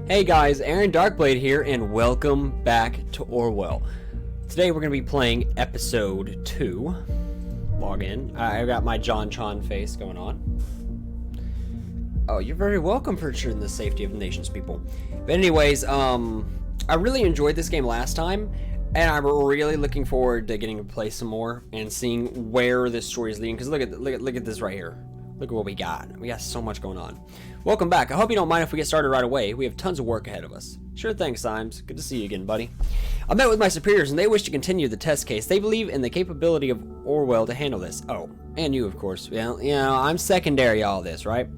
Hey guys, Aaron Darkblade here, and welcome back to Orwell. Today we're going to be playing episode 2. Log in. I got my John Chon face going on. Oh, you're very welcome for ensuring the safety of the nation's people. But anyways, I really enjoyed this game last time, and I'm really looking forward to getting to play some more and seeing where this story is leading. Because look at this right here. Look at what we got. We got so much going on. Welcome back. I hope you don't mind if we get started right away. We have tons of work ahead of us. Sure thing, Symes. Good to see you again, buddy. I met with my superiors and they wish to continue the test case. They believe in the capability of Orwell to handle this. Oh, and you, of course. Well, you know, I'm secondary all this, right?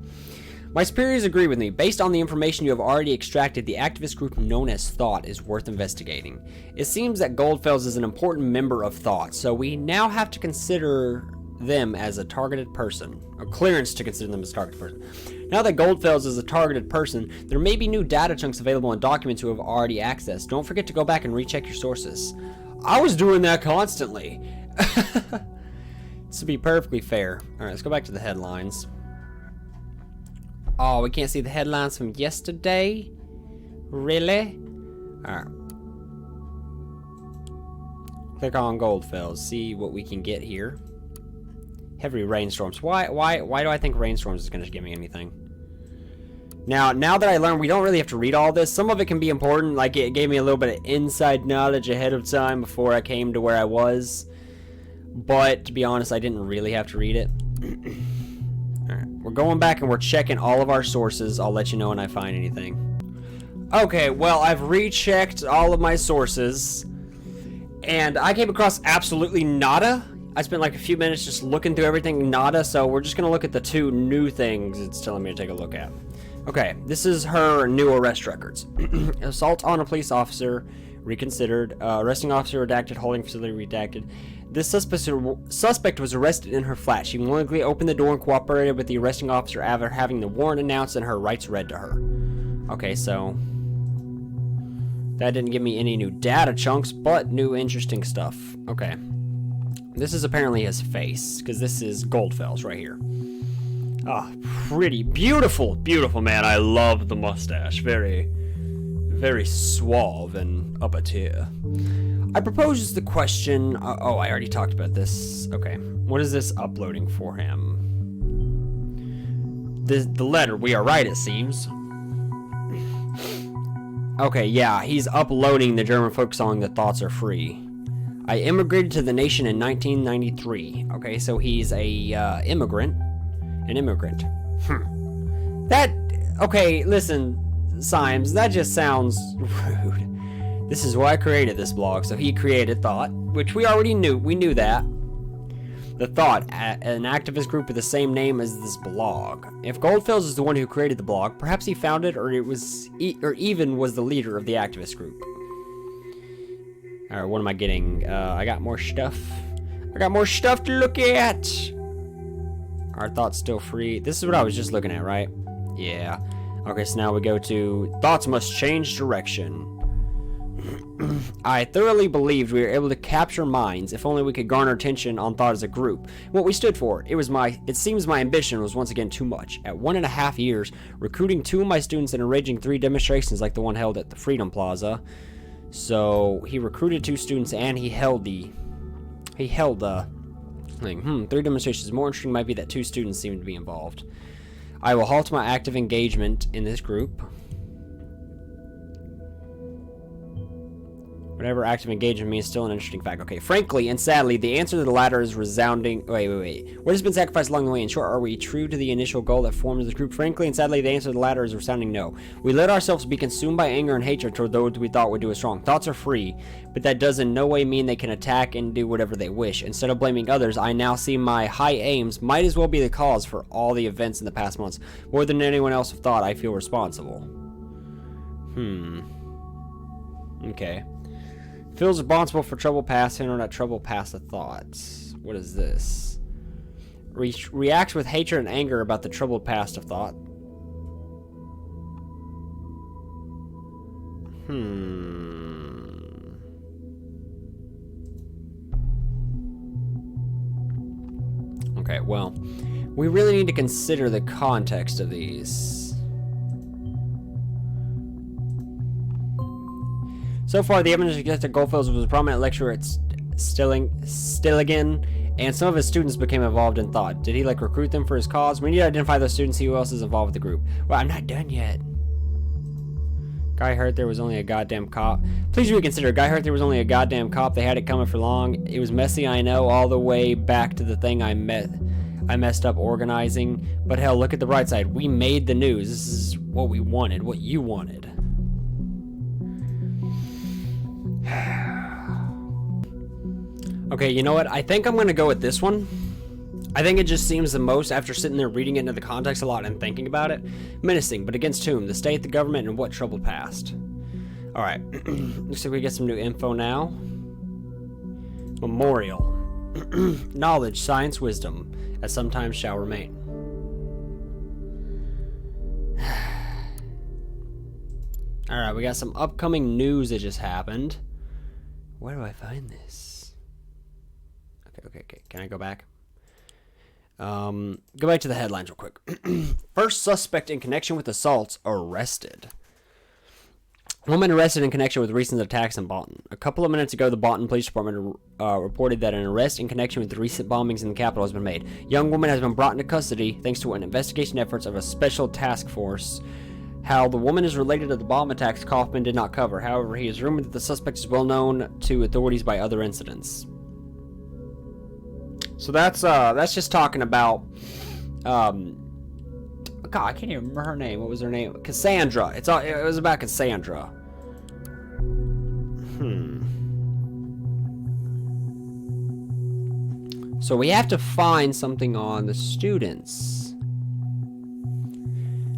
My superiors agree with me. Based on the information you have already extracted, the activist group known as Thought is worth investigating. It seems that Goldfels is an important member of Thought, so we now have to consider them as a targeted person, or clearance to consider them as a targeted person. Now that Goldfels is a targeted person, there may be new data chunks available in documents you have already accessed. Don't forget to go back and recheck your sources. I was doing that constantly. To be perfectly fair. Alright, let's go back to the headlines. Oh, we can't see the headlines from yesterday? Really? Alright. Click on Goldfels, see what we can get here. Heavy rainstorms. Why do I think rainstorms is going to give me anything? Now that I learned we don't really have to read all this, some of it can be important, like it gave me a little bit of inside knowledge ahead of time before I came to where I was. But, to be honest, I didn't really have to read it. Alright, we're going back and we're checking all of our sources. I'll let you know when I find anything. Okay, well, I've rechecked all of my sources, and I came across absolutely nada. I spent like a few minutes just looking through everything, nada, so we're just gonna look at the two new things it's telling me to take a look at. Okay, this is her new arrest records. Assault on a police officer, reconsidered. Arresting officer redacted, holding facility redacted. This suspect was arrested in her flat. She willingly opened the door and cooperated with the arresting officer after having the warrant announced and her rights read to her. Okay, so that didn't give me any new data chunks, but new interesting stuff. Okay. This is apparently his face, because this is Goldfels right here. Ah, pretty, beautiful, beautiful man. I love the mustache. Very, very suave and up a tier. I propose the question. Oh, I already talked about this. Okay, what is this uploading for him? The letter. We are right, it seems. Okay, yeah, he's uploading the German folk song "The Thoughts Are Free." I immigrated to the nation in 1993. Okay, so he's a immigrant. An immigrant. Okay, listen, Symes, that just sounds rude. This is why I created this blog. So he created Thought, which we already knew. We knew that. The Thought, an activist group with the same name as this blog. If Goldfels is the one who created the blog, perhaps he founded or even was the leader of the activist group. Alright, what am I getting? I got more stuff. I got more stuff to look at! Our thoughts still free. This is what I was just looking at, right? Yeah. Okay, so now we go to thoughts must change direction. I thoroughly believed we were able to capture minds if only we could garner attention on Thought as a group. What we stood for. It seems my ambition was once again too much. At 1.5 years, recruiting 2 of my students and arranging 3 demonstrations like the one held at the Freedom Plaza. So he recruited 2 students and he held the thing. 3 demonstrations. More interesting might be that 2 students seem to be involved. I will halt my active engagement in this group. Whatever active engagement means, still an interesting fact. Okay, frankly and sadly, the answer to the latter is resounding. Wait. What has been sacrificed along the way? In short, are we true to the initial goal that forms the group? Frankly and sadly, the answer to the latter is resounding no. We let ourselves be consumed by anger and hatred toward those we thought would do us wrong. Thoughts are free, but that does in no way mean they can attack and do whatever they wish. Instead of blaming others, I now see my high aims might as well be the cause for all the events in the past months. More than anyone else have thought, I feel responsible. Okay. Feels responsible for trouble past and not trouble past the thoughts. What is this? Reacts with hatred and anger about the troubled past of Thought. Okay, well, we really need to consider the context of these. So far, the evidence suggests that Goldfields was a prominent lecturer at Stilligan, and some of his students became involved in thought. Did he, like, recruit them for his cause? We need to identify those students, see who else is involved with the group. Well, I'm not done yet. Guy hurt, there was only a goddamn cop. Please reconsider. Guy hurt, there was only a goddamn cop. They had it coming for long. It was messy, I know, all the way back to the thing I messed up organizing. But hell, look at the bright side. We made the news. This is what we wanted, what you wanted. Okay, you know what? I think I'm gonna go with this one. I think it just seems the most, after sitting there reading it into the context a lot and thinking about it. Menacing, but against whom? The state, the government, and what troubled past? Alright. Looks like we get some new info now. Memorial. Knowledge, science, wisdom, as sometimes shall remain. Alright, we got some upcoming news that just happened. Where do I find this? Okay. Can I go back? Go back to the headlines real quick. First suspect in connection with assaults arrested. Woman arrested in connection with recent attacks in Bolton. A couple of minutes ago, the Bolton Police Department reported that an arrest in connection with the recent bombings in the capital has been made. Young woman has been brought into custody thanks to an investigation efforts of a special task force. How the woman is related to the bomb attacks, Kaufman did not cover. However, he is rumored that the suspect is well known to authorities by other incidents. So that's just talking about, God, I can't even remember her name. What was her name? Cassandra. It was about Cassandra. So we have to find something on the students.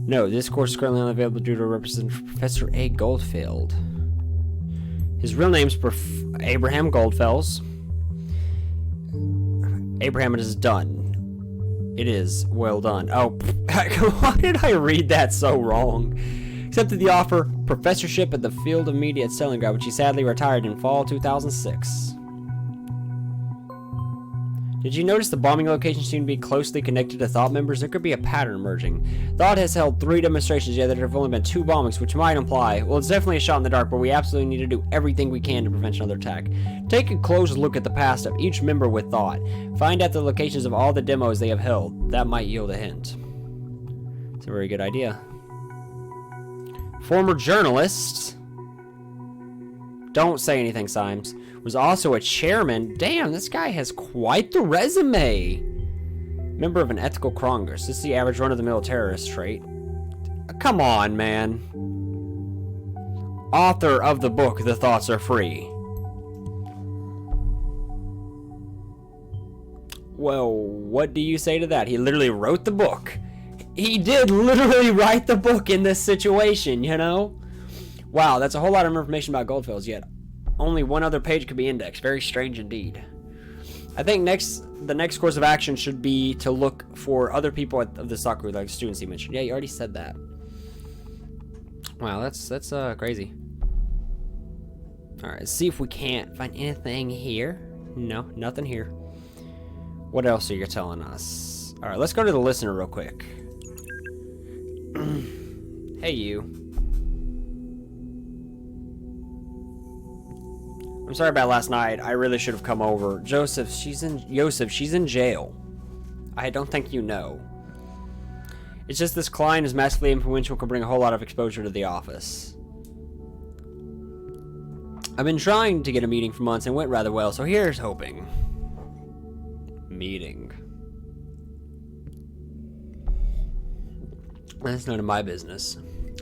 No, this course is currently unavailable due to representative Professor A. Goldfield. His real name's Abraham Goldfells. Abraham, it is done. It is well done. Oh, why did I read that so wrong? Accepted the offer, professorship at the Field of Media at Stalingrad, which he sadly retired in fall 2006. Did you notice the bombing locations seem to be closely connected to Thought members? There could be a pattern emerging. Thought has held 3 demonstrations, yet there have only been 2 bombings, which might imply, well, it's definitely a shot in the dark, but we absolutely need to do everything we can to prevent another attack. Take a close look at the past of each member with Thought. Find out the locations of all the demos they have held. That might yield a hint. It's a very good idea. Former journalist. Don't say anything, Symes. Was also a chairman. Damn, this guy has quite the resume. Member of an ethical Congress. This is the average run-of-the-mill terrorist trait. Come on, man. Author of the book, The Thoughts Are Free. Well, what do you say to that? He literally wrote the book. He did literally write the book in this situation, you know? Wow, that's a whole lot of information about Goldfields, yet only one other page could be indexed. Very strange indeed. I think the next course of action should be to look for other people of the stock group, like students you mentioned. Yeah, you already said that. Wow, that's crazy. All right, let's see if we can't find anything here. No, nothing here. What else are you telling us? All right, let's go to the listener real quick. Hey, you. I'm sorry about last night. I really should have come over. Joseph, she's in jail. I don't think you know. It's just this client is massively influential, can bring a whole lot of exposure to the office. I've been trying to get a meeting for months and it went rather well, so here's hoping. Meeting. That's none of my business.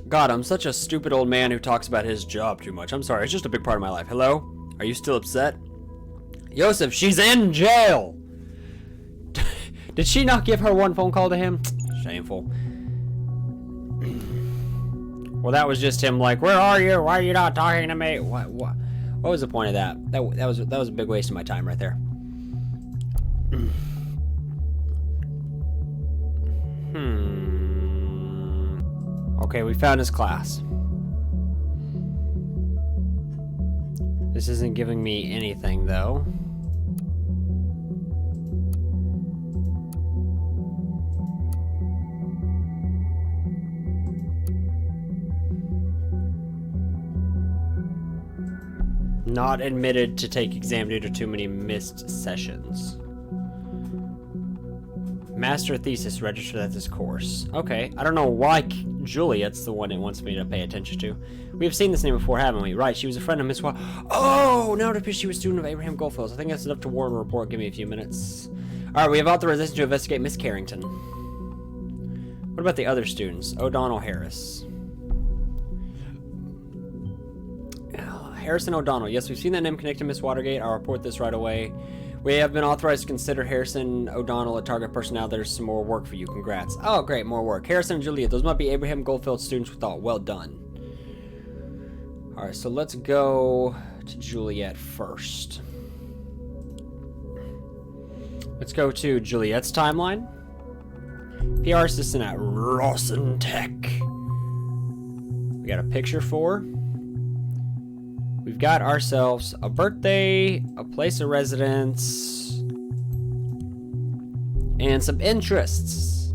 God, I'm such a stupid old man who talks about his job too much. I'm sorry, it's just a big part of my life. Hello? Are you still upset? Joseph, she's in jail! Did she not give her one phone call to him? Shameful. Well, that was just him like, where are you? Why are you not talking to me? What was the point of that? That was a big waste of my time right there. Okay, we found his class. This isn't giving me anything, though. Not admitted to take exam due to too many missed sessions. Master thesis registered at this course. Okay, I don't know why Juliet's the one it wants me to pay attention to. We have seen this name before, haven't we? Right, she was a friend of Miss Oh, now it appears she was a student of Abraham Goldfield's. I think that's enough to warrant a report. Give me a few minutes. Alright, we have authorization to investigate Miss Carrington. What about the other students? O'Donnell Harris. Harrison O'Donnell. Yes, we've seen that name connected to Miss Watergate. I'll report this right away. We have been authorized to consider Harrison O'Donnell a target personnel. There's some more work for you. Congrats. Oh, great. More work. Harrison and Juliet. Those might be Abraham Goldfield students we thought. Well done. Alright, so let's go to Juliet first. Let's go to Juliet's timeline. PR assistant at Rawson Tech. We got a picture for. We've got ourselves a birthday, a place of residence, and some interests.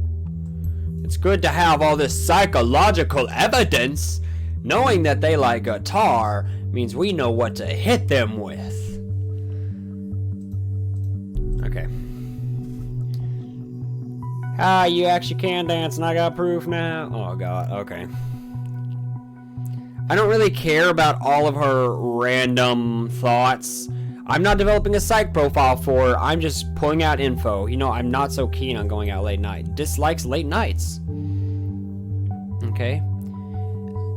It's good to have all this psychological evidence. Knowing that they like guitar means we know what to hit them with. Okay. Ah, you actually can dance and I got proof now? Oh god, okay. I don't really care about all of her random thoughts. I'm not developing a psych profile for her. I'm just pulling out info. You know, I'm not so keen on going out late night. Dislikes late nights. Okay.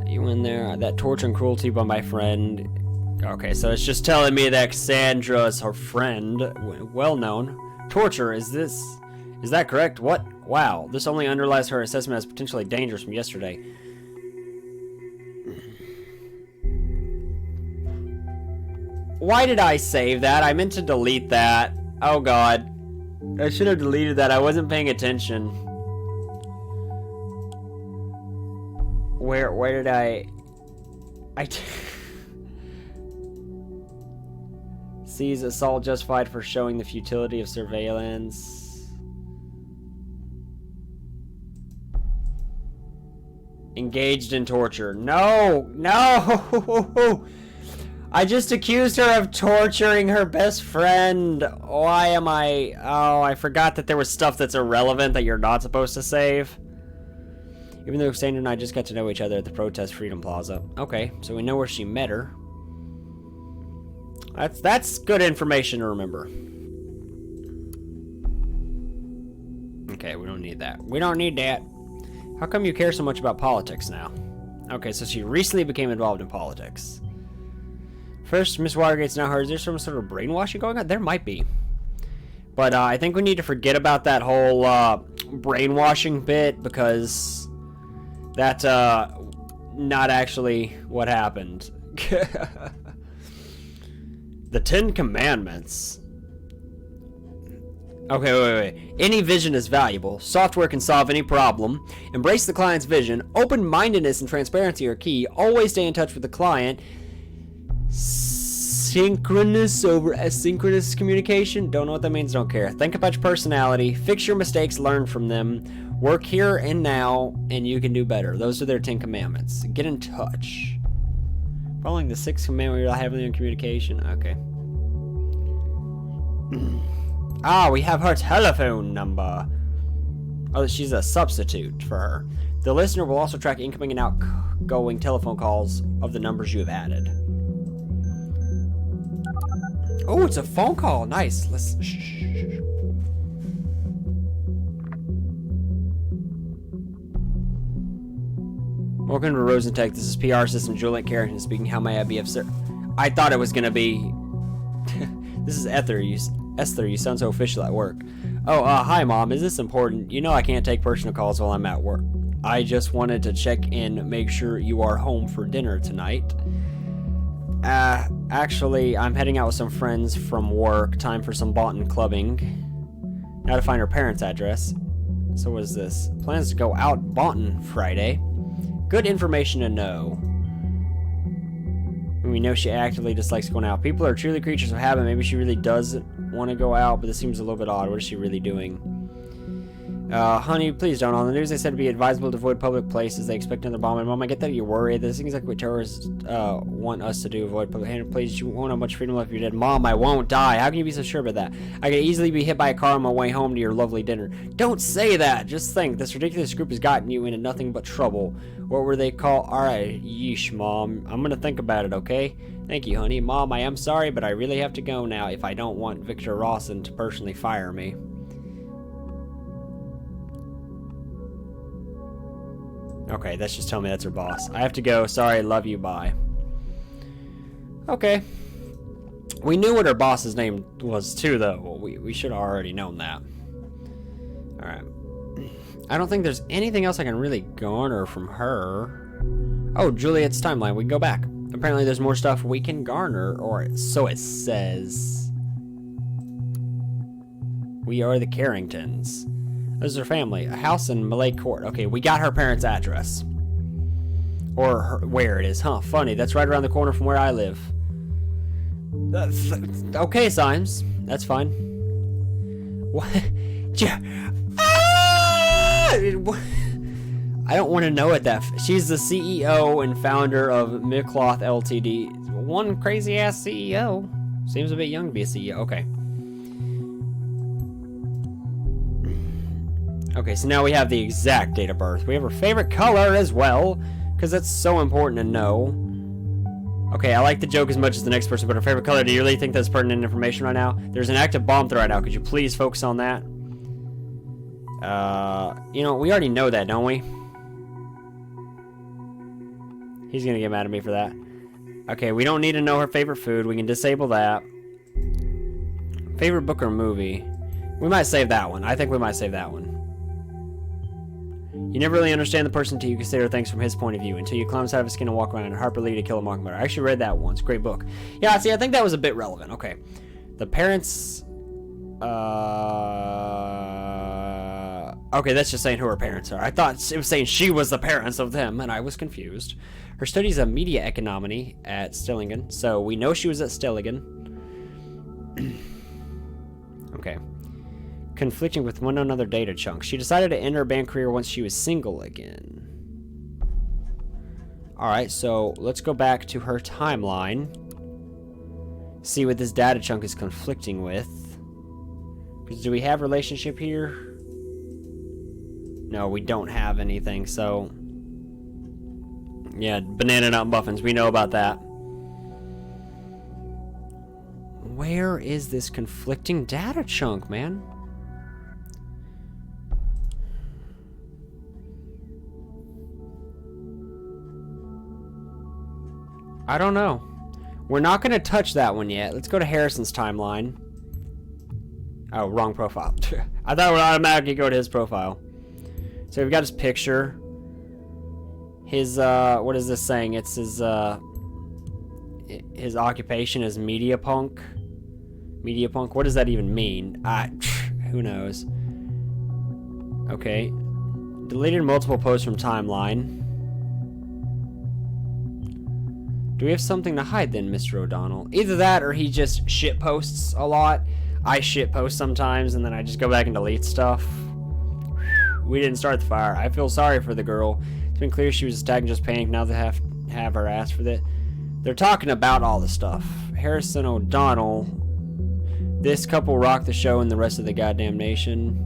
You in there? That torture and cruelty by my friend. Okay, so it's just telling me that Cassandra's her friend. Well known. Torture, is that correct? What? Wow. This only underlies her assessment as potentially dangerous from yesterday. Why did I save that? I meant to delete that. Oh god. I should have deleted that. I wasn't paying attention. Where did I sees assault justified for showing the futility of surveillance. Engaged in torture. No! No! I just accused her of torturing her best friend. Why am I... Oh, I forgot that there was stuff that's irrelevant that you're not supposed to save. Even though Sandra and I just got to know each other at the Protest Freedom Plaza. Okay, so we know where she met her. That's good information to remember. Okay, we don't need that. We don't need that. How come you care so much about politics now? Okay, so she recently became involved in politics. First, Miss Watergate's now hers. Is there some sort of brainwashing going on? There might be. But I think we need to forget about that whole brainwashing bit, because that's not actually what happened. The 10 Commandments. Okay, wait. Any vision is valuable. Software can solve any problem. Embrace the client's vision. Open-mindedness and transparency are key. Always stay in touch with the client. Synchronous over asynchronous communication. Don't know what that means, don't care. Think about your personality. Fix your mistakes, learn from them. Work here and now, and you can do better. Those are their 10 Commandments. Get in touch. Following the 6th commandment, you're heavily in communication. Okay. Ah, we have her telephone number. Oh, she's a substitute for her. The listener will also track incoming and outgoing telephone calls of the numbers you have added. Oh, it's a phone call. Nice. Let's... Shh. Welcome to Rosentech. This is PR Assistant Juliet Carrington speaking. How may I be of service? I thought it was going to be... This is Esther. You sound so official at work. Oh, hi, Mom. Is this important? You know I can't take personal calls while I'm at work. I just wanted to check in, make sure you are home for dinner tonight. Actually, I'm heading out with some friends from work. Time for some Boonton clubbing. Now to find her parents' address. So what is this? Plans to go out Boonton Friday. Good information to know. We know she actively dislikes going out. People are truly creatures of habit. Maybe she really does want to go out, but this seems a little bit odd. What is she really doing? Honey, please don't. On the news, they said it'd be advisable to avoid public places. They expect another bomb. And Mom, I get that you're worried. This is exactly what terrorists want us to do. Avoid public. Hey, please, you won't have much freedom left if you're dead. Mom, I won't die. How can you be so sure about that? I could easily be hit by a car on my way home to your lovely dinner. Don't say that. Just think. This ridiculous group has gotten you into nothing but trouble. What were they called? Alright, yeesh, Mom. I'm gonna think about it, okay? Thank you, honey. Mom, I am sorry, but I really have to go now if I don't want Victor Rawson to personally fire me. Okay, that's just telling me that's her boss. I have to go. Sorry, love you, bye. Okay. We knew what her boss's name was too, though. We should have already known that. Alright. I don't think there's anything else I can really garner from her. Oh, Juliet's timeline. We can go back. Apparently there's more stuff we can garner, or so it says. We are the Carringtons. This is her family. A house in Malay Court. Okay, we got her parents' address. Or where it is. Huh, funny. That's right around the corner from where I live. Okay, Symes. That's fine. What? I don't want to know it that... She's the CEO and founder of Micloth Ltd. One crazy-ass CEO. Seems a bit young to be a CEO. Okay. Okay, so now we have the exact date of birth. We have her favorite color as well, because that's so important to know. Okay, I like the joke as much as the next person, but her favorite color, do you really think that's pertinent information right now? There's an active bomb threat right now. Could you please focus on that? You know, we already know that, don't we? He's gonna get mad at me for that. Okay, we don't need to know her favorite food. We can disable that. Favorite book or movie? We might save that one. I think we might save that one. You never really understand the person until you consider things from his point of view, until you climb out of his skin and walk around. Harper Lee to Kill a Mockingbird. I actually read that once. Great book. Yeah, see, I think that was a bit relevant. Okay. The parents... Okay, that's just saying who her parents are. I thought it was saying she was the parents of them, and I was confused. Her studies of media economy at Stillingen, so we know she was at Stillingen. Okay. Conflicting with one another data chunks. She decided to end her band career once she was single again. Alright, so let's go back to her timeline. See what this data chunk is conflicting with. Because do we have relationship here? No, we don't have anything, so... Yeah, banana nut muffins, we know about that. Where is this conflicting data chunk, man? I don't know. We're not going to touch that one yet. Let's go to Harrison's timeline. Oh, wrong profile. I thought it would automatically go to his profile. So we've got his picture. His, what is this saying? It's his occupation is media punk. Media punk? What does that even mean? Who knows? Okay. Deleted multiple posts from timeline. Do we have something to hide then, Mr. O'Donnell? Either that or he just shit posts a lot. I shit post sometimes and then I just go back and delete stuff. We didn't start the fire. I feel sorry for the girl. It's been clear she was attacking just panic. Now they have her ass for that. They're talking about all the stuff. Harrison O'Donnell. This couple rocked the show and the rest of the goddamn nation.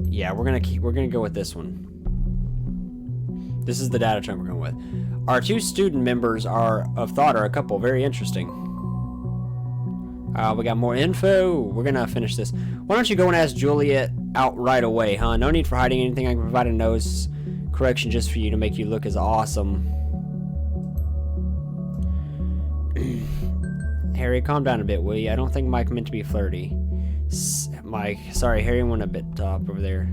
Yeah, we're gonna go with this one. This is the data chunk we're going with. Our two student members of thought are a couple very interesting. We got more info. We're gonna finish this. Why don't you go and ask Juliet out right away, huh? No need for hiding anything. I can provide a nose correction just for you to make you look as awesome. Harry, calm down a bit, will you? I don't think Mike meant to be flirty. Mike, sorry, Harry went a bit top over there.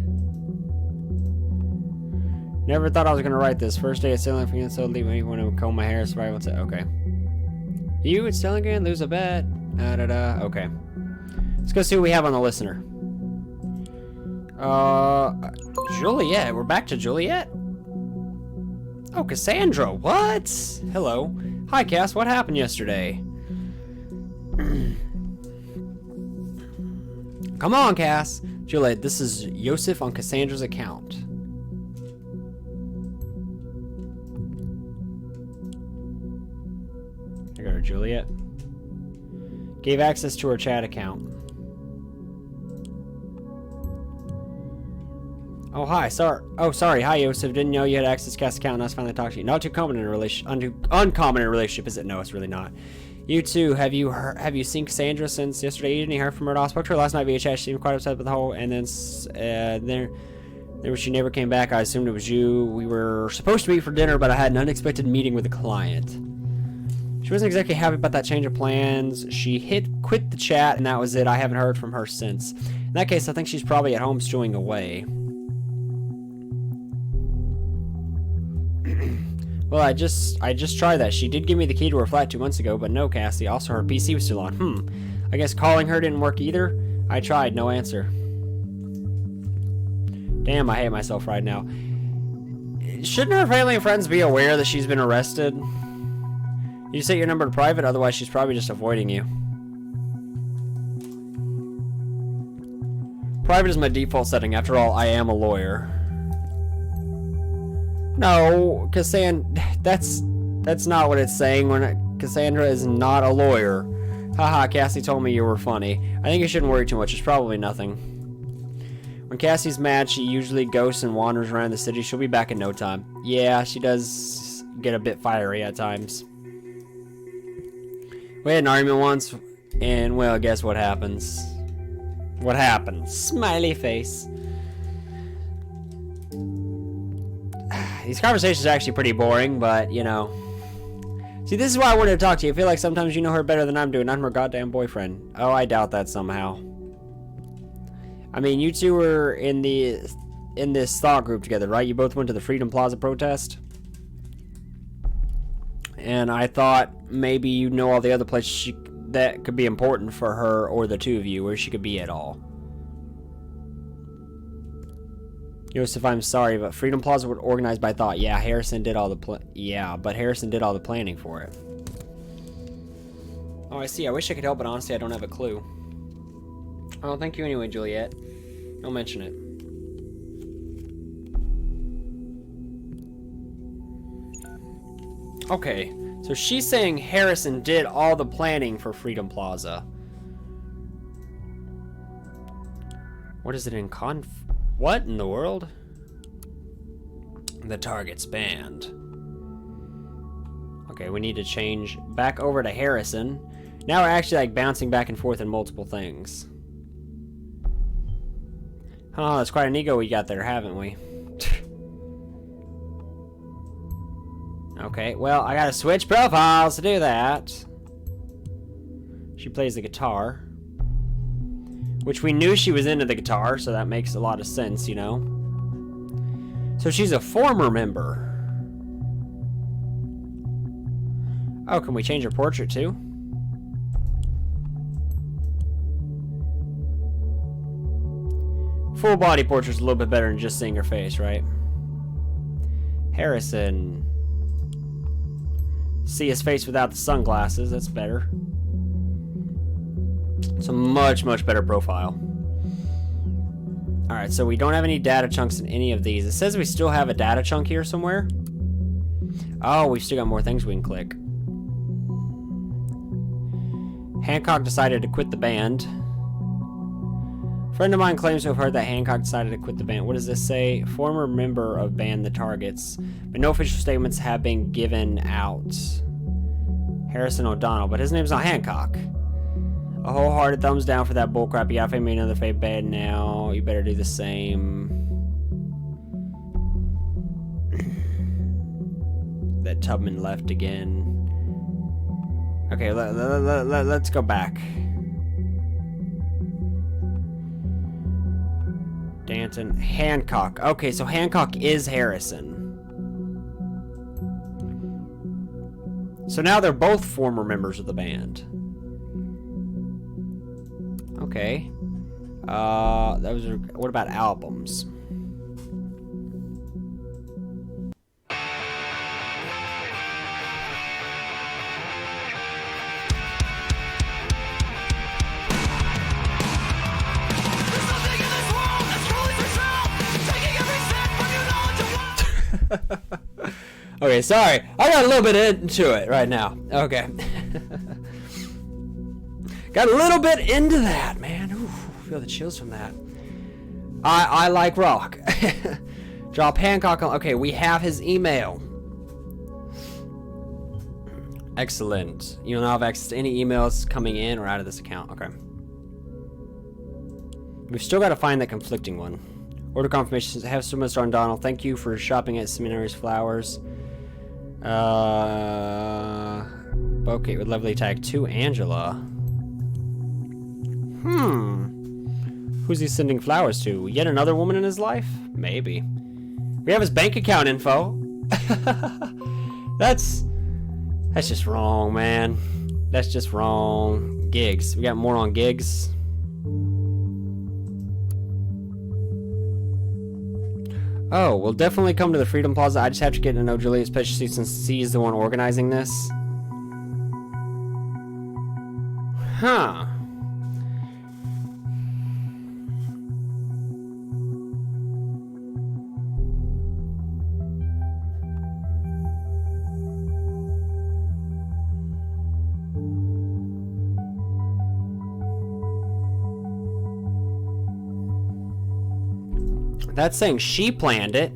Never thought I was gonna write this. First day at Stillingen, so leave me when I comb my hair. Survival. Okay. You at Stillingen, lose a bet. Okay. Let's go see what we have on the listener. Juliet. We're back to Juliet. Oh, Cassandra. What? Hello. Hi, Cass. What happened yesterday? Come on, Cass. Juliet, this is Yosef on Cassandra's account. I got her, Juliet. Gave access to her chat account. Oh, hi. Sorry. Oh, sorry. Hi, Yosef. Didn't know you had access to Cass' account and I was finally talking to you. Not too common in a uncommon in a relationship, is it? No, it's really not. You too. Have you seen Cassandra since yesterday evening? Heard from her at all? Spoke to her last night via chat. She seemed quite upset with the whole. And then she never came back. I assumed it was you. We were supposed to meet for dinner, but I had an unexpected meeting with a client. She wasn't exactly happy about that change of plans. She quit the chat, and that was it. I haven't heard from her since. In that case, I think she's probably at home stewing away. Well, I just tried that. She did give me the key to her flat 2 months ago, but no, Cassie. Also, her PC was still on. I guess calling her didn't work either. I tried, no answer. Damn, I hate myself right now. Shouldn't her family and friends be aware that she's been arrested? You set your number to private, otherwise she's probably just avoiding you. Private is my default setting. After all, I am a lawyer. No, Cassandra, that's not what it's saying. Cassandra is not a lawyer. Haha, Cassie told me you were funny. I think you shouldn't worry too much. It's probably nothing. When Cassie's mad, she usually ghosts and wanders around the city. She'll be back in no time. Yeah, she does get a bit fiery at times. We had an argument once, and well, guess what happens? What happens? Smiley face. These conversations are actually pretty boring, but, you know. See, this is why I wanted to talk to you. I feel like sometimes you know her better than I'm doing. I'm her goddamn boyfriend. Oh, I doubt that somehow. I mean, you two were in this thought group together, right? You both went to the Freedom Plaza protest? And I thought maybe you know all the other places that could be important for her or the two of you, where she could be at all. Yosef, I'm sorry, but Freedom Plaza was organized by thought. Yeah, Harrison did all the Harrison did all the planning for it. Oh, I see. I wish I could help, but honestly, I don't have a clue. Oh, thank you anyway, Juliet. Don't mention it. Okay, so she's saying Harrison did all the planning for Freedom Plaza. What is it in What in the world? The target's banned. Okay, we need to change back over to Harrison. Now we're actually like bouncing back and forth in multiple things. Oh, that's quite an ego we got there, haven't we? Okay, well, I gotta switch profiles to do that. She plays the guitar. Which we knew she was into the guitar, so that makes a lot of sense, you know? So she's a former member. Oh, can we change her portrait too? Full body portrait's a little bit better than just seeing her face, right? Harrison. See his face without the sunglasses, that's better. It's a much, much better profile. Alright, so we don't have any data chunks in any of these. It says we still have a data chunk here somewhere. Oh, we've still got more things we can click. Hancock decided to quit the band. A friend of mine claims to have heard that Hancock decided to quit the band. What does this say? Former member of band The Targets. But no official statements have been given out. Harrison O'Donnell, but his name's not Hancock. A wholehearted thumbs down for that bullcrap. You got me another fake bed now. You better do the same. That Tubman left again. Okay, let's go back. Danton. Hancock. Okay, so Hancock is Harrison. So now they're both former members of the band. Okay. What about albums? Okay, sorry. I got a little bit into it right now. Okay. Got a little bit into that, man. Ooh, feel the chills from that. I like rock. Drop Hancock on. Okay, we have his email. Excellent. You will now have access to any emails coming in or out of this account. Okay. We've still got to find that conflicting one. Order confirmation says, have Mr. O'Donnell. Thank you for shopping at Seminary's Flowers. Okay, with lovely tag to Angela. Who's he sending flowers to? Yet another woman in his life? Maybe. We have his bank account info. That's just wrong, man. That's just wrong. Gigs. We got more on gigs. Oh, we'll definitely come to the Freedom Plaza. I just have to get to know Julia, especially since she's the one organizing this. Huh. That's saying she planned it,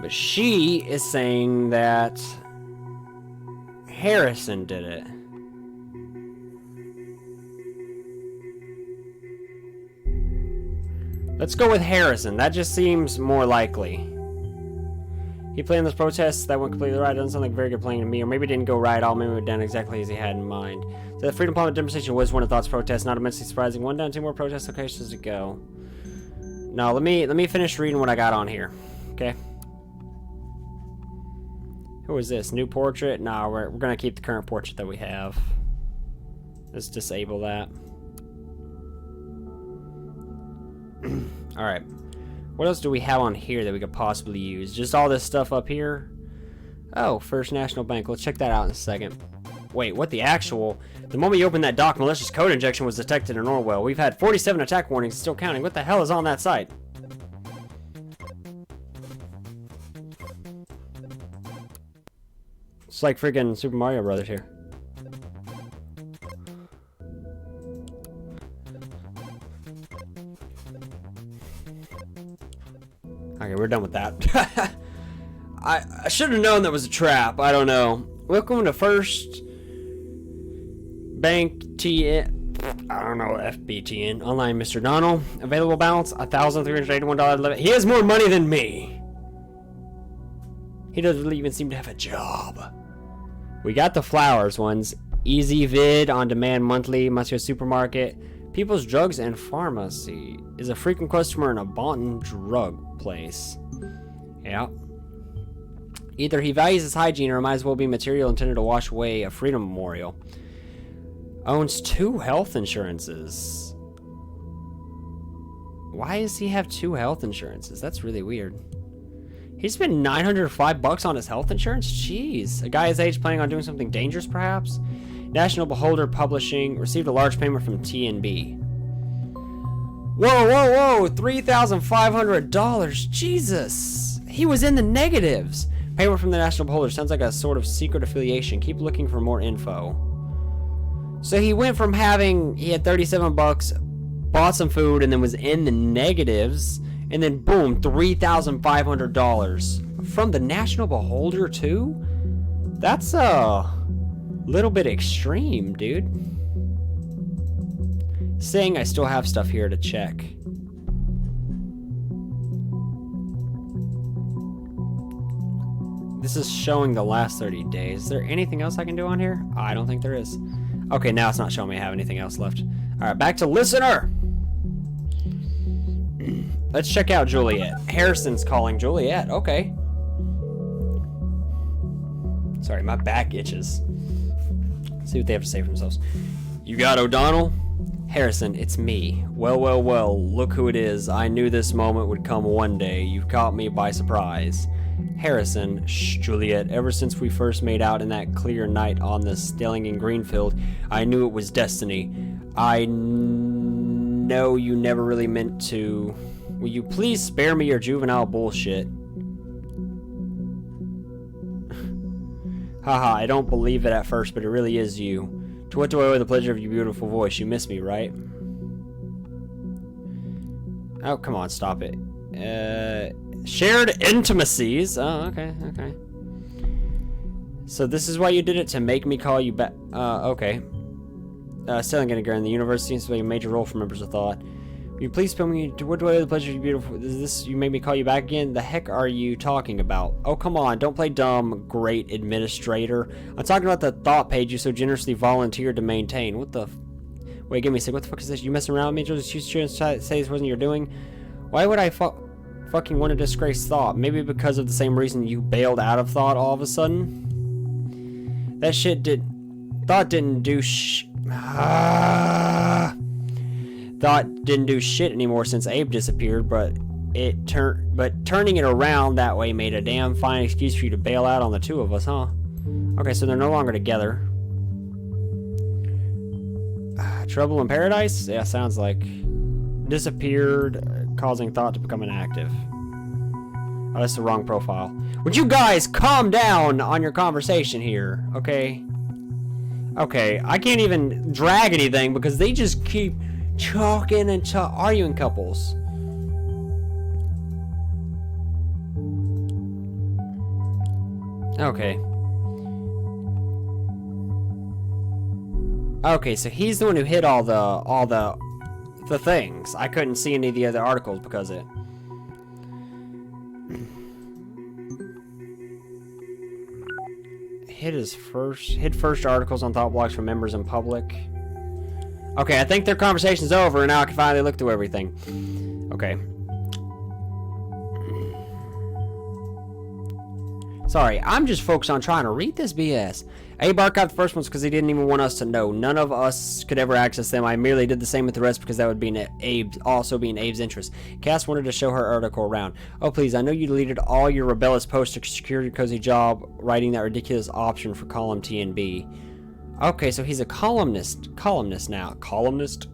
but she is saying that Harrison did it. Let's go with Harrison. That just seems more likely. He planned this protest that went completely right. Doesn't sound like a very good plan to me, or maybe it didn't go right at all. Maybe it went down exactly as he had in mind. So the Freedom Plaza demonstration was one of Thought's protests. Not immensely surprising. One down, two more protest locations to go. No, let me finish reading what I got on here. Okay. Who is this? New portrait? No, we're gonna keep the current portrait that we have. Let's disable that. Alright. What else do we have on here that we could possibly use? Just all this stuff up here? Oh, First National Bank. Let's check that out in a second. Wait, what the actual? The moment you opened that dock, malicious code injection was detected in Orwell. We've had 47 attack warnings, still counting. What the hell is on that site? It's like freaking Super Mario Brothers here. Okay, we're done with that. I should have known that was a trap. I don't know. Welcome to First Bank TN. I don't know, FBTN. Online, Mr. Donald. Available balance, $1,381. He has more money than me. He doesn't really even seem to have a job. We got the flowers ones. Easy Vid, On Demand Monthly, Monsieur Supermarket. People's Drugs and Pharmacy. Is a frequent customer in a Bonton drug place. Yeah. Either he values his hygiene or it might as well be material intended to wash away a freedom memorial. Owns 2 health insurances. Why does he have 2 health insurances? That's really weird. He spent $905 on his health insurance? Jeez. A guy his age planning on doing something dangerous, perhaps? National Beholder Publishing received a large payment from TNB. Whoa, whoa, whoa! $3,500! Jesus! He was in the negatives! Payment from the National Beholder sounds like a sort of secret affiliation. Keep looking for more info. So he went from he had 37 bucks, bought some food, and then was in the negatives, and then boom, $3,500 from the National Beholder too? That's a little bit extreme, dude. Saying I still have stuff here to check. This is showing the last 30 days. Is there anything else I can do on here? I don't think there is. Okay, now it's not showing me I have anything else left. Alright, back to listener. Let's check out Juliet. Harrison's calling Juliet. Okay. Sorry, my back itches. Let's see what they have to say for themselves. You got O'Donnell? Harrison, it's me. Well, well, well, look who it is. I knew this moment would come one day. You've caught me by surprise. Harrison, shh, Juliet, ever since we first made out in that clear night on the Stelling in Greenfield, I knew it was destiny. I know you never really meant to. Will you please spare me your juvenile bullshit? Haha, I don't believe it at first, but it really is you. To what do I owe the pleasure of your beautiful voice? You miss me, right? Oh, come on, stop it. Shared intimacies. Oh, okay. So this is why you did it, to make me call you back. Okay. Still gonna go in the universe seems to play a major role for members of thought. Will you please tell me, what do I owe the pleasure of your beautiful... Is this, you make me call you back again? The heck are you talking about? Oh, come on, don't play dumb, great administrator. I'm talking about the thought page you so generously volunteered to maintain. What the... Wait, give me a sec. What the fuck is this? You messing around with me? Just you shouldn't say this wasn't your doing? Why would I fucking want to disgrace thought? Maybe because of the same reason you bailed out of thought all of a sudden? That shit Thought didn't do Thought didn't do shit anymore since Abe disappeared, but turning it around that way made a damn fine excuse for you to bail out on the two of us, huh? Okay, so they're no longer together. Trouble in paradise? Yeah, sounds like. Disappeared, causing thought to become inactive. Oh, that's the wrong profile. Would you guys calm down on your conversation here, okay? Okay, I can't even drag anything because they just keep talking and arguing couples. Okay. Okay, so he's the one who hit all the things. I couldn't see any of the other articles because it. Hit first articles on thought blocks from members in public. Okay, I think their conversation's over, and now I can finally look through everything. Okay. Sorry, I'm just focused on trying to read this BS. Abe archived the first ones because he didn't even want us to know. None of us could ever access them. I merely did the same with the rest because that would be in Abe's interest. Cass wanted to show her article around. Oh, please, I know you deleted all your rebellious posts to secure your cozy job writing that ridiculous option for column T and B. Okay, so he's a columnist now. Columnist.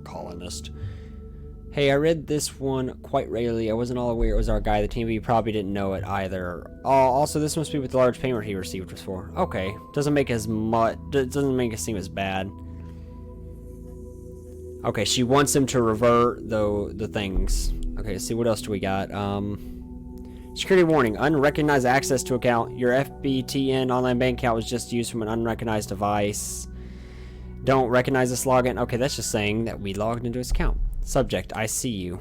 Hey, I read this one quite regularly. I wasn't all aware it was our guy. The team, but you probably didn't know it either. Also, this must be what the large payment he received was for. Okay, doesn't make as much. Doesn't make it seem as bad. Okay, she wants him to revert the things. Okay, let's see what else do we got. Security warning: unrecognized access to account. Your FBTN online bank account was just used from an unrecognized device. Don't recognize this login. Okay, that's just saying that we logged into his account. Subject: I see you.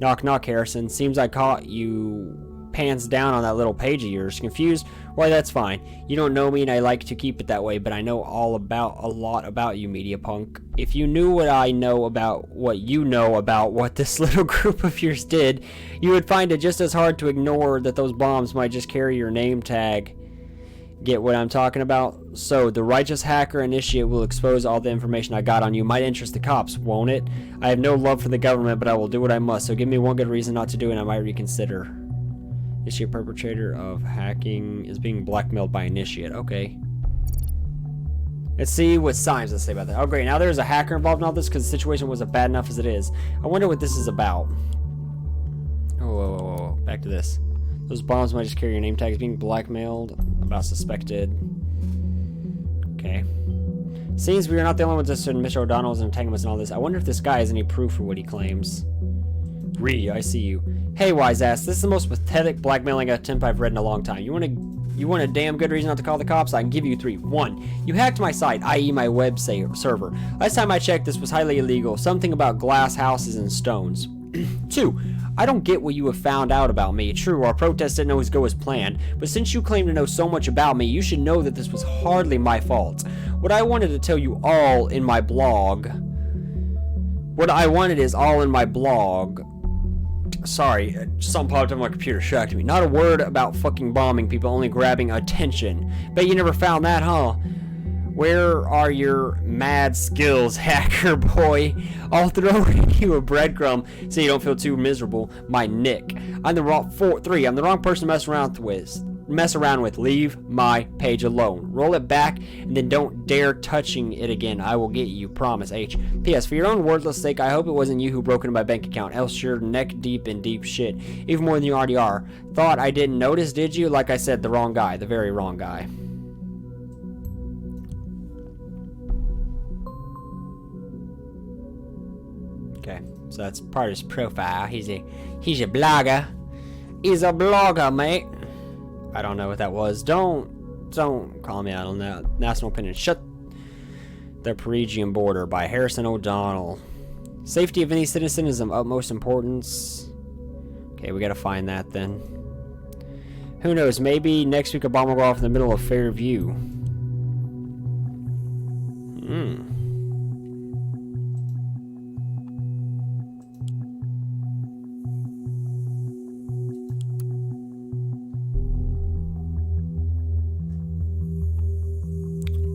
Knock knock, Harrison. Seems I caught you pants down on that little page of yours. Confused? Why, that's fine. You don't know me and I like to keep it that way, but I know a lot about you, media punk. If you knew what I know about what you know about what this little group of yours did, you would find it just as hard to ignore that those bombs might just carry your name tag. Get what I'm talking about? So, the righteous hacker initiate will expose all the information I got on you. Might interest the cops, won't it? I have no love for the government, but I will do what I must. So give me one good reason not to do it and I might reconsider. Initiate perpetrator of hacking is being blackmailed by initiate. Okay. Let's see what signs let's say about that. Oh great, now there's a hacker involved in all this because the situation wasn't bad enough as it is. I wonder what this is about. Oh, back to this. Those bombs might just carry your name tags. Being blackmailed about suspected. Okay. Seems we are not the only ones interested in Mr. O'Donnell's entanglements and all this. I wonder if this guy has any proof for what he claims. I see you. Hey, wise ass, this is the most pathetic blackmailing attempt I've read in a long time. You want a damn good reason not to call the cops? I can give you 3. 1. You hacked my site, i.e. my web server. Last time I checked, this was highly illegal. Something about glass houses and stones. 2. I don't get what you have found out about me. True, our protest didn't always go as planned, but since you claim to know so much about me, you should know that this was hardly my fault. What I wanted to tell you all in my blog. What I wanted is all in my blog. Sorry, something popped up on my computer, shocked me. Not a word about fucking bombing people, only grabbing attention. Bet you never found that, huh? Where are your mad skills, hacker boy? I'll throw you a breadcrumb so you don't feel too miserable. My Nick. I'm the wrong 3. I'm the wrong person to mess around with. Leave my page alone. Roll it back and then don't dare touching it again. I will get you. Promise. H. P.S. For your own wordless sake, I hope it wasn't you who broke into my bank account. Else you're neck deep in deep shit. Even more than you already are. Thought I didn't notice, did you? Like I said, the wrong guy. The very wrong guy. So that's part of his profile. He's a blogger. He's a blogger, mate. I don't know what that was. Don't call me out on that. National opinion. Shut the Parisian border by Harrison O'Donnell. Safety of any citizen is of utmost importance. Okay, we gotta find that then. Who knows? Maybe next week a bomb will go off in the middle of Fairview.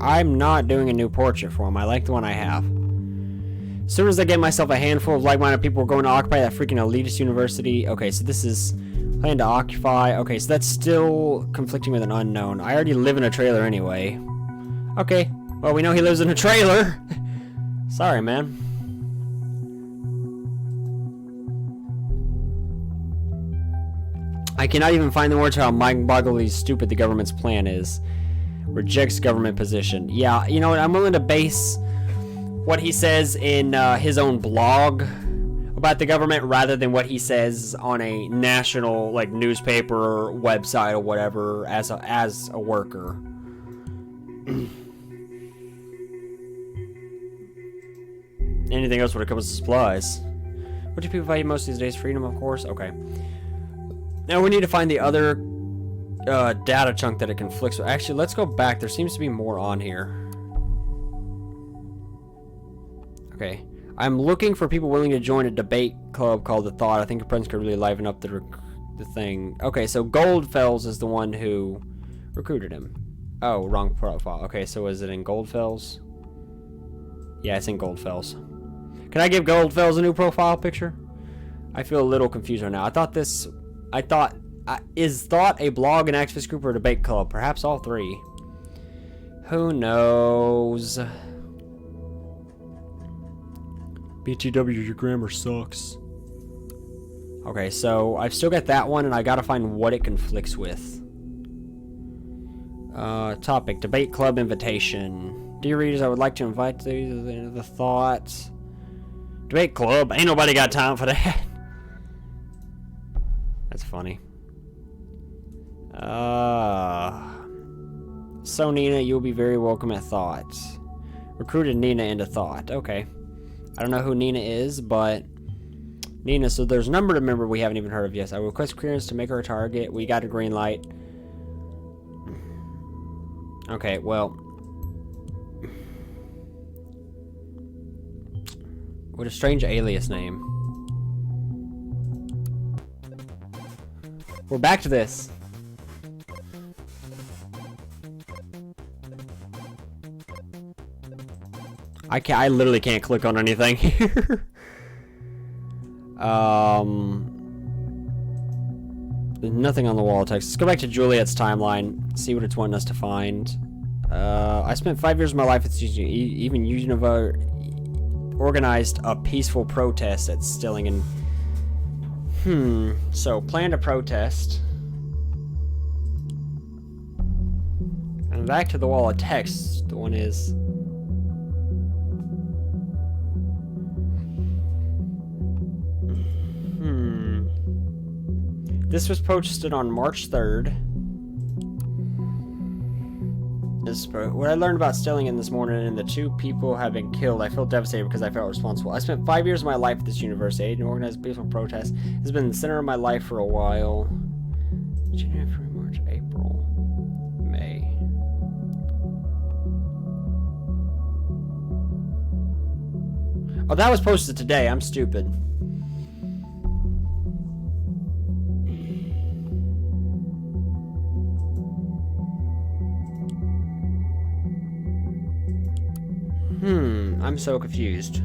I'm not doing a new portrait for him. I like the one I have. As soon as I get myself a handful of like-minded people, we're going to occupy that freaking elitist university. Okay, so this is plan to occupy. Okay, so that's still conflicting with an unknown. I already live in a trailer anyway. Okay, well, we know he lives in a trailer. Sorry, man. I cannot even find the words how mind-bogglingly stupid the government's plan is. Rejects government position. Yeah, you know what? I'm willing to base what he says in his own blog about the government rather than what he says on a national like newspaper or website or whatever as a worker. Anything else when it comes to supplies? What do people value most these days? Freedom, of course. Okay. Now we need to find the other data chunk that it conflicts with. Actually, let's go back. There seems to be more on here. Okay. I'm looking for people willing to join a debate club called The Thought. I think your friends could really liven up the thing. Okay, so Goldfels is the one who recruited him. Oh, wrong profile. Okay, so is it in Goldfels? Yeah, it's in Goldfels. Can I give Goldfels a new profile picture? I feel a little confused right now. Is Thought a blog, an activist group, or a debate club? Perhaps all three. Who knows? BTW, your grammar sucks. Okay, so I've still got that one, and I gotta find what it conflicts with. Topic, debate club invitation. Dear readers, I would like to invite you to the Thought. Debate club? Ain't nobody got time for that. That's funny. So Nina, you'll be very welcome at Thought. Recruited Nina into Thought. Okay. I don't know who Nina is, but Nina, so there's a number to remember we haven't even heard of. Yes, I request clearance to make her a target. We got a green light. Okay, well. What a strange alias name. We're back to this. I literally can't click on anything here. There's nothing on the wall of text. Let's go back to Juliet's timeline, see what it's wanting us to find. I spent 5 years of my life at even Unova organized a peaceful protest at Stillingen. So plan to protest. And back to the wall of text. The one is. This was posted on March 3rd. What I learned about Stillingen this morning and the 2 people have been killed, I feel devastated because I felt responsible. I spent 5 years of my life at this university and organized peaceful protests. It's been the center of my life for a while. January, February, March, April, May. Oh, that was posted today. I'm stupid. I'm so confused.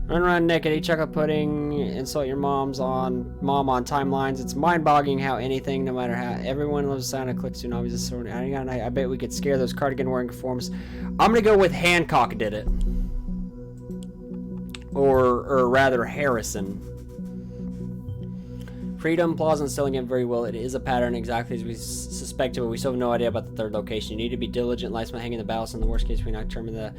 Run around naked, eat chocolate pudding, insult your mom on timelines. It's mind-boggling how anything, no matter how everyone loves the sound of clicks and always sort of. I bet we could scare those cardigan-wearing conformists. I'm gonna go with Hancock did it, or rather Harrison. Freedom, Plaza, and Stillingen very well. It is a pattern exactly as we suspected, but we still have no idea about the third location. You need to be diligent, lights hanging the ballast. In the worst case, we not determine the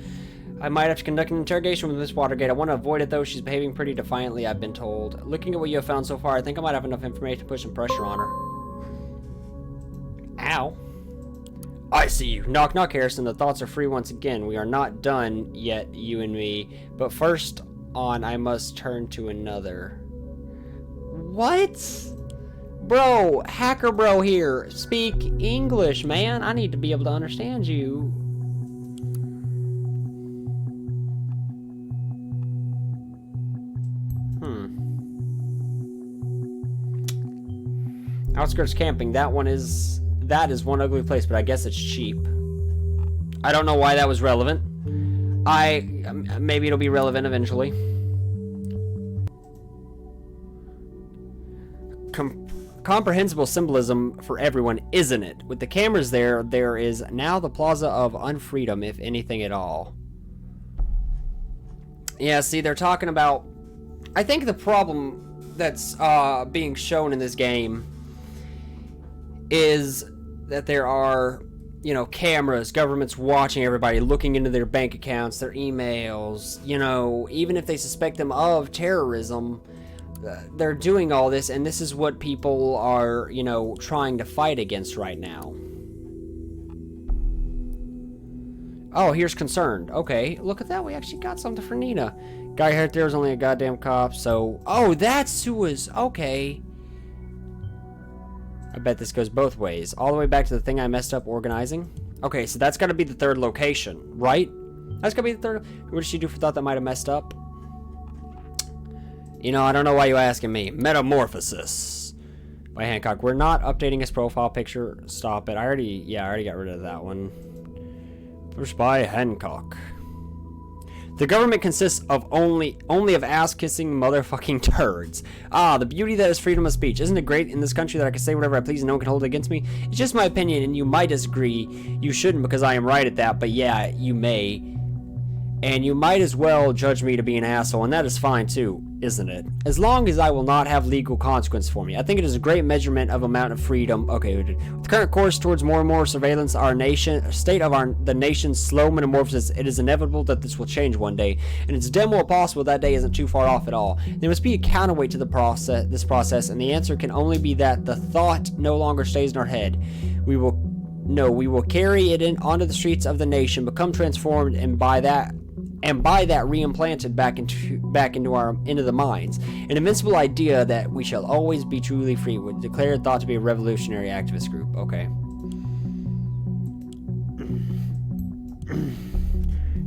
I might have to conduct an interrogation with Miss Watergate. I want to avoid it, though. She's behaving pretty defiantly, I've been told. Looking at what you have found so far, I think I might have enough information to put some pressure on her. Ow. I see you. Knock, knock, Harrison. The thoughts are free once again. We are not done yet, you and me. But first on, I must turn to another. What? Bro, hacker bro here. Speak English, man. I need to be able to understand you. Outskirts camping. That is one ugly place, but I guess it's cheap. I don't know why that was relevant. Maybe it'll be relevant eventually. Comprehensible symbolism for everyone, isn't it? With the cameras there is now the Plaza of Unfreedom, if anything at all. Yeah, see, they're talking about... I think the problem that's being shown in this game is that there are, you know, cameras, governments watching everybody, looking into their bank accounts, their emails, you know, even if they suspect them of terrorism, they're doing all this, and this is what people are, you know, trying to fight against right now. Oh, here's Concerned. Okay, look at that. We actually got something for Nina. Guy right there is only a goddamn cop, so... Oh, that's who was... Okay. I bet this goes both ways. All the way back to the thing I messed up organizing. Okay, so that's got to be the third location, right? That's got to be the third... What did she do for thought that might have messed up? You know, I don't know why you're asking me. Metamorphosis by Hancock. We're not updating his profile picture. Stop it. I already got rid of that one. First by Hancock. The government consists of only of ass-kissing motherfucking turds. Ah, the beauty that is freedom of speech. Isn't it great in this country that I can say whatever I please and no one can hold it against me? It's just my opinion, and you might disagree. You shouldn't, because I am right at that, but yeah, you may. And you might as well judge me to be an asshole, and that is fine too, isn't it? As long as I will not have legal consequence for me. I think it is a great measurement of amount of freedom. Okay, with the current course towards more and more surveillance, the nation's slow metamorphosis, it is inevitable that this will change one day, and it's damn well possible that day isn't too far off at all. There must be a counterweight to this process, and the answer can only be that the thought no longer stays in our head. We will carry it onto the streets of the nation, become transformed, and by that re-implanted back into the minds. An invincible idea that we shall always be truly free would declare it thought to be a revolutionary activist group. Okay.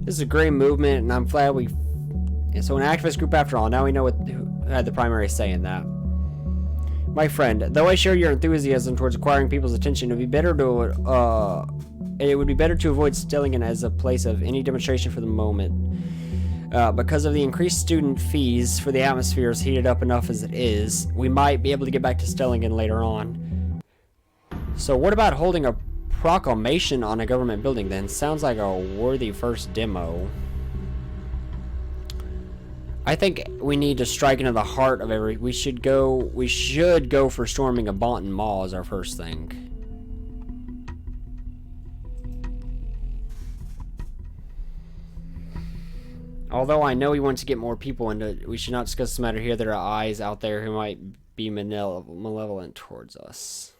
This is a great movement, and I'm glad so an activist group after all. Now we know who had the primary say in that. My friend, though I share your enthusiasm towards acquiring people's attention, it would be better to avoid Stellingen as a place of any demonstration for the moment. Because of the increased student fees for the atmosphere is heated up enough as it is, we might be able to get back to Stellingen later on. So what about holding a proclamation on a government building then? Sounds like a worthy first demo. I think we need to strike into the heart of we should go for storming a Bonton Mall as our first thing. Although I know he wants to get more people into it, we should not discuss this matter here. There are eyes out there who might be malevolent towards us.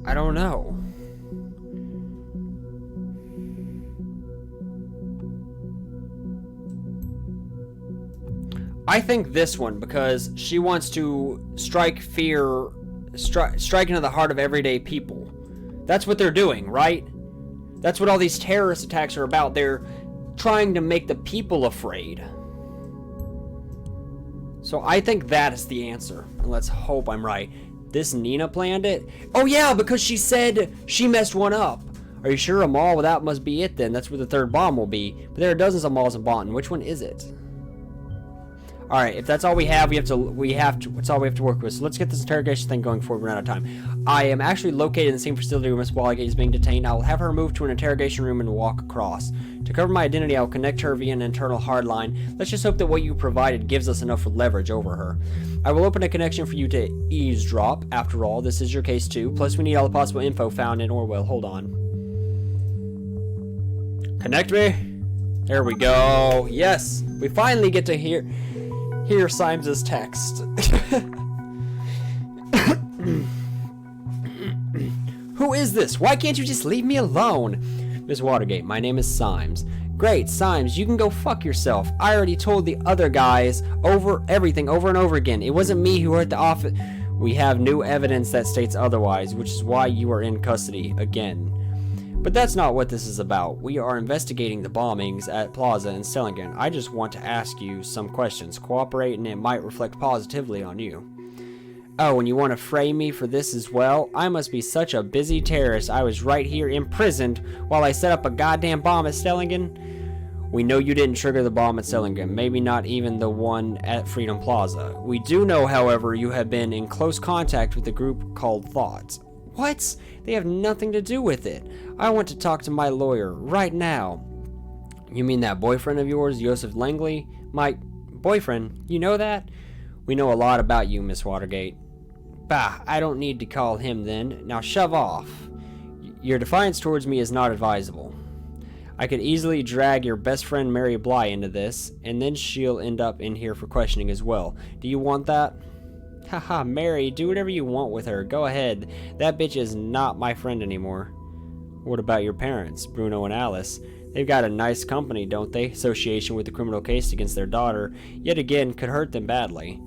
I don't know. I think this one, because she wants to strike into the heart of everyday people. That's what they're doing, right? That's what all these terrorist attacks are about. They're trying to make the people afraid. So I think that is the answer. And let's hope I'm right. This Nina planned it? Oh yeah, because she said she messed one up. Are you sure a mall? Well, that must be it then. That's where the third bomb will be. But there are dozens of malls in Bonton. Which one is it? All right, if that's all we have, it's all we have to work with. So let's get this interrogation thing going before we run out of time. I am actually located in the same facility where Miss Watergate is being detained. I will have her moved to an interrogation room and walk across. To cover my identity, I'll connect her via an internal hardline. Let's just hope that what you provided gives us enough leverage over her. I will open a connection for you to eavesdrop. After all, this is your case too. Plus, we need all the possible info found in Orwell. Hold on. Connect me. There we go. Yes, we finally get to hear Symes' text. Who is this? Why can't you just leave me alone? Miss Watergate, my name is Symes. Great, Symes, you can go fuck yourself. I already told the other guys everything over and over again. It wasn't me who hurt the office. We have new evidence that states otherwise, which is why you are in custody again. But that's not what this is about. We are investigating the bombings at Plaza and Stellingen. I just want to ask you some questions. Cooperate and it might reflect positively on you. Oh, and you want to frame me for this as well? I must be such a busy terrorist. I was right here imprisoned while I set up a goddamn bomb at Stellingen. We know you didn't trigger the bomb at Stellingen, maybe not even the one at Freedom Plaza. We do know, however, you have been in close contact with a group called Thoughts. What? They have nothing to do with it. I want to talk to my lawyer right now. You mean that boyfriend of yours, Joseph Langley? My boyfriend? You know that? We know a lot about you, Miss Watergate. Bah, I don't need to call him then. Now shove off. Your defiance towards me is not advisable. I could easily drag your best friend Mary Bly into this, and then she'll end up in here for questioning as well. Do you want that? Haha, Mary, do whatever you want with her. Go ahead. That bitch is not my friend anymore. What about your parents, Bruno and Alice? They've got a nice company, don't they? Association with the criminal case against their daughter, yet again, could hurt them badly.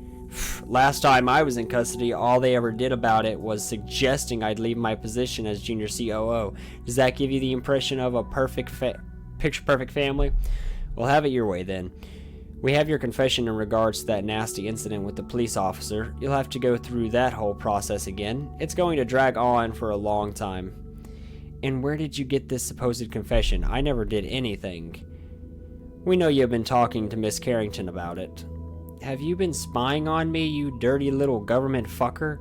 Last time I was in custody, all they ever did about it was suggesting I'd leave my position as junior COO. Does that give you the impression of a picture-perfect family? Well, have it your way then. We have your confession in regards to that nasty incident with the police officer. You'll have to go through that whole process again. It's going to drag on for a long time. And where did you get this supposed confession? I never did anything. We know you've been talking to Miss Carrington about it. Have you been spying on me, you dirty little government fucker?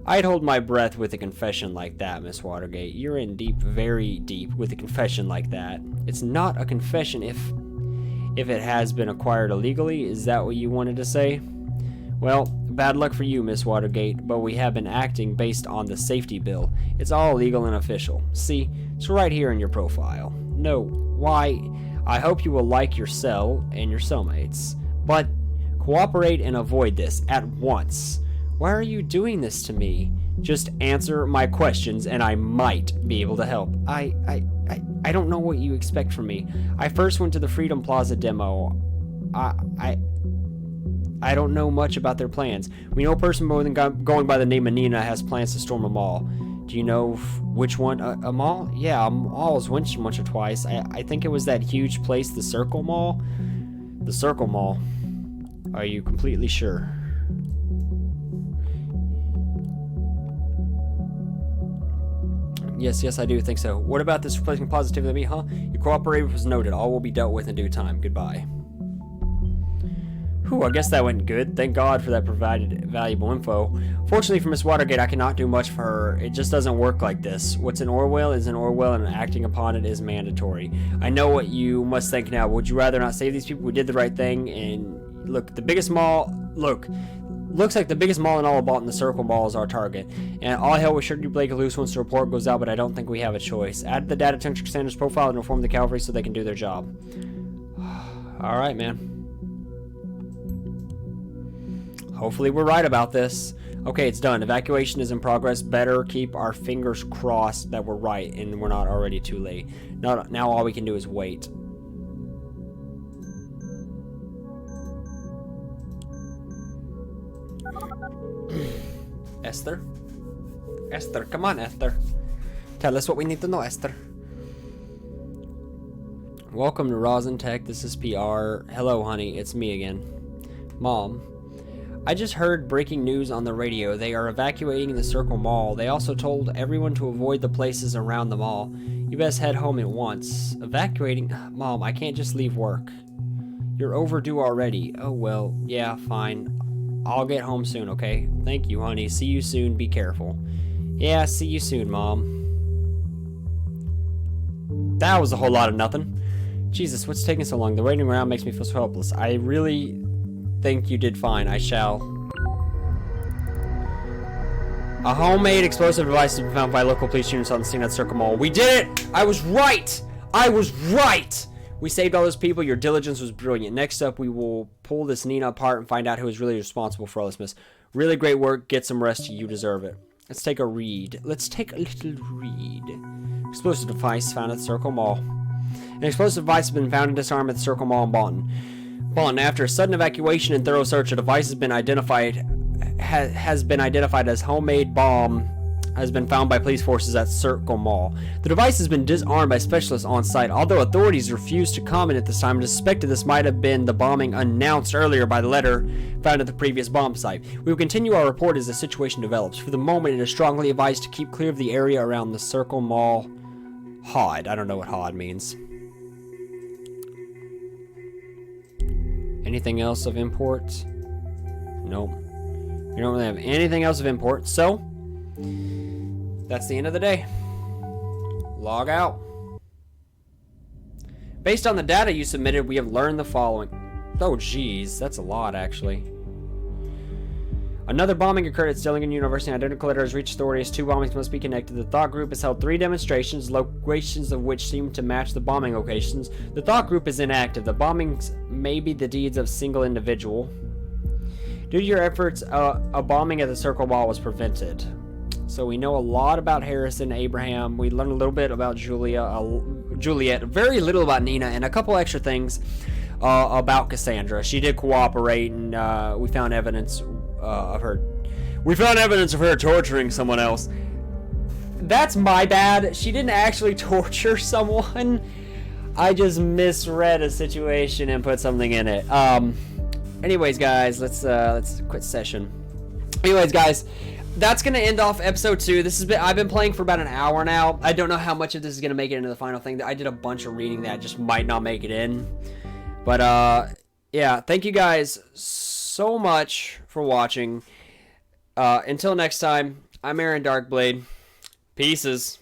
I'd hold my breath with a confession like that, Miss Watergate. You're in deep, very deep with a confession like that. It's not a confession if it has been acquired illegally. Is that what you wanted to say? Well, bad luck for you, Miss Watergate, but we have been acting based on the safety bill. It's all legal and official. See, it's right here in your profile. No, why? I hope you will like your cell and your cellmates. But cooperate and avoid this at once. Why are you doing this to me? Just answer my questions and I might be able to help. I don't know what you expect from me. I first went to the Freedom Plaza demo. I don't know much about their plans. We know a person going by the name of Nina has plans to storm a mall. Do you know which one? A mall? Yeah, a mall's went once or twice. I think it was that huge place, the Circle Mall. The Circle Mall. Are you completely sure? Yes, I do think so. What about this replacing positively me, huh? Your cooperation was noted. All will be dealt with in due time. Goodbye. Whew, I guess that went good. Thank God for that provided valuable info. Fortunately for Miss Watergate, I cannot do much for her. It just doesn't work like this. What's in Orwell is in Orwell, and acting upon it is mandatory. I know what you must think now. Would you rather not save these people? We did the right thing, and look, the biggest mall... Looks like the biggest mall in all of Bolton, the Circle Mall, is our target. And all hell with Shirley Blake loose once the report goes out, but I don't think we have a choice. Add the data to Sanders' profile and inform the cavalry so they can do their job. Alright, man. Hopefully we're right about this. Okay, it's done. Evacuation is in progress. Better keep our fingers crossed that we're right and we're not already too late. Now all we can do is wait. Esther? Esther, come on, Esther. Tell us what we need to know, Esther. Welcome to Rosin Tech. This is PR. Hello, honey. It's me again. Mom, I just heard breaking news on the radio. They are evacuating the Circle Mall. They also told everyone to avoid the places around the mall. You best head home at once. Evacuating? Mom, I can't just leave work. You're overdue already. Oh, well, yeah, fine. I'll get home soon, okay? Thank you, honey. See you soon. Be careful. Yeah, see you soon, Mom. That was a whole lot of nothing. Jesus, what's taking so long? The waiting around makes me feel so helpless. I really think you did fine. I shall. A homemade explosive device has been found by local police units on the scene at Circle Mall. We did it! I was right! I was right! We saved all those people. Your diligence was brilliant. Next up, we will pull this Nina apart and find out who is really responsible for all this mess. Really great work. Get some rest. You deserve it. Let's take a read. Let's take a little read. Explosive device found at the Circle Mall. An explosive device has been found and disarmed at the Circle Mall in Bonn. After a sudden evacuation and thorough search, a device has been identified as homemade bomb has been found by police forces at Circle Mall. The device has been disarmed by specialists on site. Although authorities refused to comment at this time and suspected this might have been the bombing announced earlier by the letter found at the previous bomb site. We will continue our report as the situation develops. For the moment, it is strongly advised to keep clear of the area around the Circle Mall HOD. I don't know what HOD means. Anything else of import? Nope. We don't really have anything else of import, so that's the end of the day. Log out. Based on the data you submitted, we have learned the following. Oh, geez. That's a lot, actually. Another bombing occurred at Stellingen University. Identical letter has reached authorities. 2 bombings must be connected. The thought group has held 3 demonstrations, locations of which seem to match the bombing locations. The thought group is inactive. The bombings may be the deeds of a single individual. Due to your efforts, a bombing at the Circle Mall was prevented. So we know a lot about Harrison, Abraham. We learned a little bit about Juliet, very little about Nina, and a couple extra things about Cassandra. She did cooperate, and we found evidence of her. We found evidence of her torturing someone else. That's my bad. She didn't actually torture someone. I just misread a situation and put something in it. Anyways, guys, let's quit session. Anyways, guys, that's gonna end off episode 2. I've been playing for about an hour now. I don't know how much of this is gonna make it into the final thing. I did a bunch of reading that just might not make it in. But yeah, thank you guys so much for watching. Until next time, I'm Aaron Darkblade. Pieces.